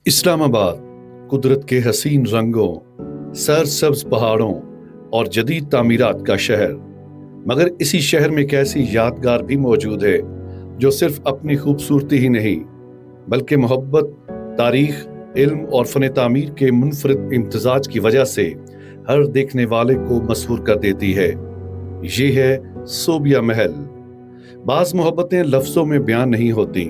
इस्लामाबाद कुदरत के हसीन रंगों, सरसब्ज पहाड़ों और जदीद तामीरात का शहर। मगर इसी शहर में एक ऐसी यादगार भी मौजूद है जो सिर्फ अपनी खूबसूरती ही नहीं बल्कि मोहब्बत, तारीख, इल्म और फन तामीर के मुनफरिद इम्तिजाज की वजह से हर देखने वाले को मसहूर कर देती है। ये है सोबिया महल। बाज मोहब्बतें लफ्जों में बयान नहीं होती,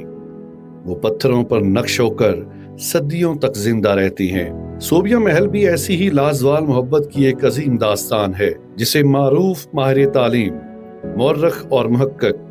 वो पत्थरों पर नक्श होकर सदियों तक जिंदा रहती हैं। सोबिया महल भी ऐसी ही लाजवाल मोहब्बत की एक अजीम दास्तान है जिसे मारूफ माहिर तालीम, मौर्रख और मुहक्किक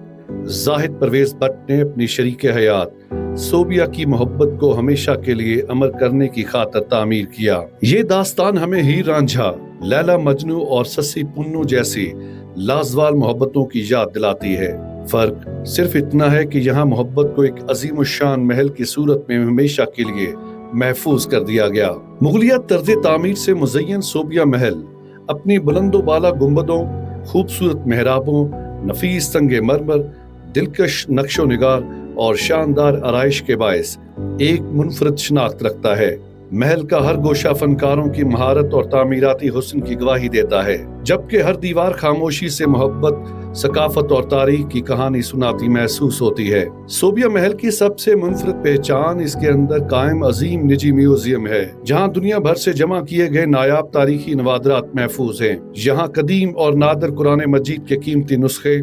जाहिद परवेज भट्ट ने अपनी शरीक हयात सोबिया की मोहब्बत को हमेशा के लिए अमर करने की खातिर तामीर किया। ये दास्तान हमें हीर रांझा, लैला मजनू और सस्सी पुन्नू जैसी लाजवाल मोहब्बतों की याद दिलाती है। फर्क सिर्फ इतना है कि यहाँ मोहब्बत को एक अजीम शान महल की सूरत में हमेशा के लिए महफूज कर दिया गया। मुगलिया तर्ज तामीर से मुज़य्यन सोबिया महल अपनी बुलंदो बाला गुंबदों, खूबसूरत मेहराबों, नफीस संगे मरमर, दिलकश नक्शो निगार और शानदार आराइश के बायस एक मुनफरद शनाख्त रखता है। महल का हर गोशा फनकारों की महारत और तामीराती हुस्न की गवाही देता है, जबकि हर दीवार खामोशी से मोहब्बत, सकाफत और तारीख की कहानी सुनाती महसूस होती है। सोबिया महल की सबसे मुनफरद पहचान इसके अंदर कायम अजीम निजी म्यूजियम है, जहां दुनिया भर से जमा किए गए नायाब तारीखी नवादरात महफूज हैं। यहाँ कदीम और नादर कुरान मजीद के कीमती नुस्खे,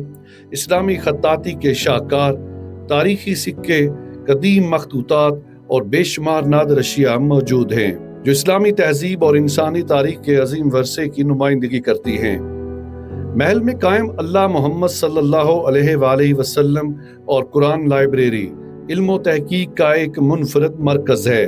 इस्लामी खत्ताती के शाहकार, तारीखी सिक्के, कदीम मखतूतात और बेशुमार नादर अशिया मौजूद हैं जो इस्लामी तहजीब और इंसानी तारीख के अजीम वर्से की नुमाइंदगी करती हैं। महल में कायम अल्लाह मोहम्मद सल्लल्लाहु अलैहि वसल्लम और कुरान लाइब्रेरी इल्म व तहकीक का एक मुनफरद मरकज है,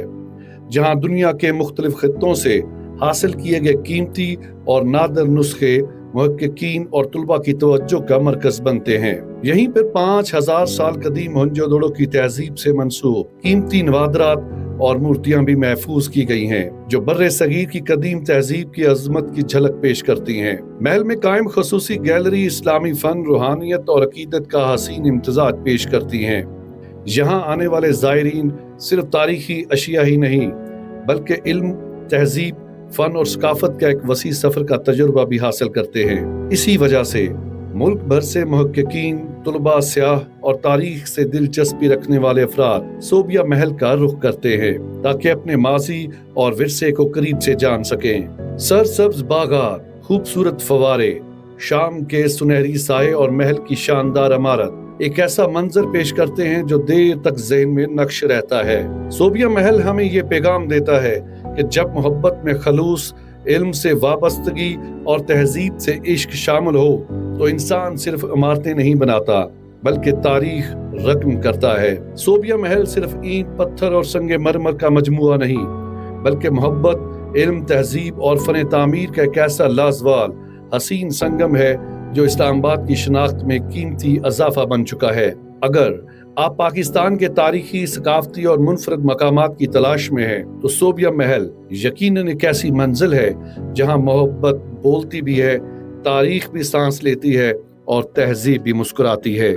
जहां दुनिया के मुख्तलिफ खित्तों से हासिल किए गए कीमती और नादर नुस्खे मुहक्किकीन और तुलबा की तवज्जो का मरकज बनते हैं। यहीं पर 5000 साल कदीम मोहनजोदड़ो की तहजीब से मंसूब कीमती नवादरात और मूर्तियां भी महफूज की गई हैं, जो बर्रे सगीर की कदीम तहजीब की अजमत की झलक पेश करती हैं। महल में कायम खसूसी गैलरी इस्लामी फन, रूहानियत और अकीदत का हसीन इम्तिजाज पेश करती हैं। यहाँ आने वाले ज़ायरीन सिर्फ तारीखी अशिया ही नहीं बल्कि इल्म, तहजीब, फन और सकाफत का एक वसी सफर का तजुर्बा भी हासिल करते हैं। इसी वजह से मुल्क भर से मुहक्किकीन, तुलबा, स्याह और तारीख से दिलचस्पी रखने वाले अफराद सोबिया महल का रुख करते हैं ताकि अपने माजी और विरसे को करीब से जान सकें। सरसब्ज बागात, खूबसूरत फवारे, शाम के सुनहरी साए और महल की शानदार इमारत एक ऐसा मंजर पेश करते हैं जो देर तक ज़हन में नक्श रहता है। सोबिया महल हमें ये पैगाम देता है कि जब मोहब्बत में खलूस, इल्म से वाबस्तगी और तहजीब से इश्क शामिल हो तो इंसान सिर्फ इमारतें नहीं बनाता बल्कि तारीख रकम करता है। सोबिया महल सिर्फ ईंट, पत्थर और संगे मरमर का मजमुआ नहीं बल्कि मोहब्बत, इल्म, तहजीब और फन तामीर का एक ऐसा लाजवाल हसीन संगम है जो इस्लामाबाद की शनाख्त में कीमती इजाफा बन चुका है। अगर आप पाकिस्तान के तारीखी, सकाफती और मुनफरद मकामात की तलाश में हैं तो सोबिया महल यकीनन एक ऐसी मंजिल है जहां मोहब्बत बोलती भी है, तारीख भी सांस लेती है और तहजीब भी मुस्कुराती है।